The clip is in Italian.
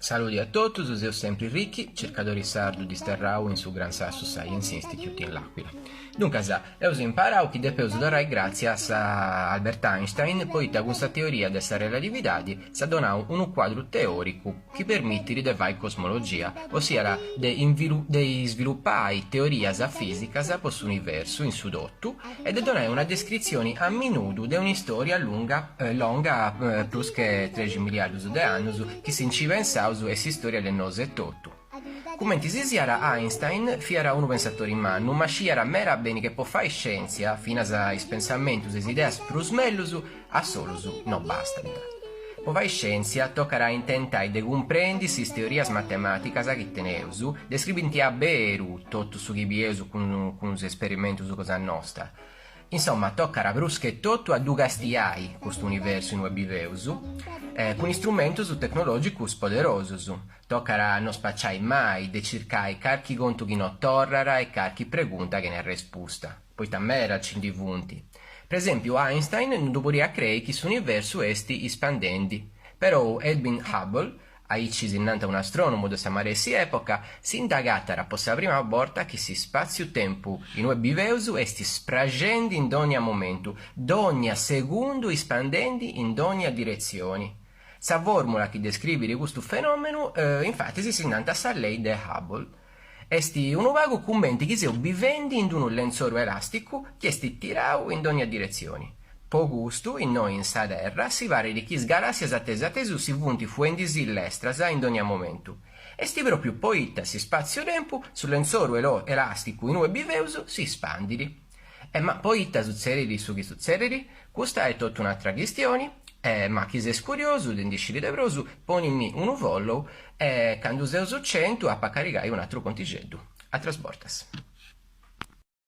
Saluti a tutti, io sempre Ricky, cercatore sardo di Sterrau in su Gran Sasso Science Institute in L'Aquila. Dunque, io ho imparato che depois darai grazie a Albert Einstein, poi da questa teoria della relatività si ha donato un quadro teorico che permette di devai cosmologia, ossia di sviluppare teorie fisiche su questo universo in sudotto e di donare una descrizione a minuto di una storia lunga più che 13 miliardi di anni che si incivenzava e si storia del Nosetotto. Come si sia Einstein, fiera un pensatore in mano, ma sciara mera bene che può fare scienza, fino ai pensamenti e idee più mellus, a solus non basta. Può fare scienza, toccherà intentare di comprendere le teorie matematiche che teneus, descriventi a beru, tutto su chi biesu con gli esperimenti su cosa nostra. Insomma, tocca brusche tutto a dugastiai questo universo in webiveus, con strumenti tecnologici poderosi. Tocca non spacciare mai de cercare carchi conto chi non torrara e carchi pregunta che ne risposta. Poi tammera cindi punti. Per esempio, Einstein non dovrebbe credere che questo universo esti espandenti, però Edwin Hubble, aici innanti un astronomo di Samaresi epoca, si indagata per la prima volta che si spazio-tempo in webiveus esti spragendo in ogni momento, d'ogni secondo espandendo in ogni direzione. La formula che descrive questo fenomeno, infatti, si innanta a lei di Hubble. Esti un vago commenti che si vivendo in un lenzuolo elastico che esti tirato in ogni direzione. Po gusto, in noi in sa terra, si vari di chi sgalassi attesu si vunti fuendisi l'estras in ogni momento. Esti proprio poitta si spazio-tempo, sul lenzuolo elastico in webiveus si spandiri. Ma poitta succederi su chi succederi? Questa è tutta un'altra questione. Ma chi sei curioso, dendisci di devroso, ponimi un follow e quando sei su 100 a caricare un altro contigetto. A trasbortas.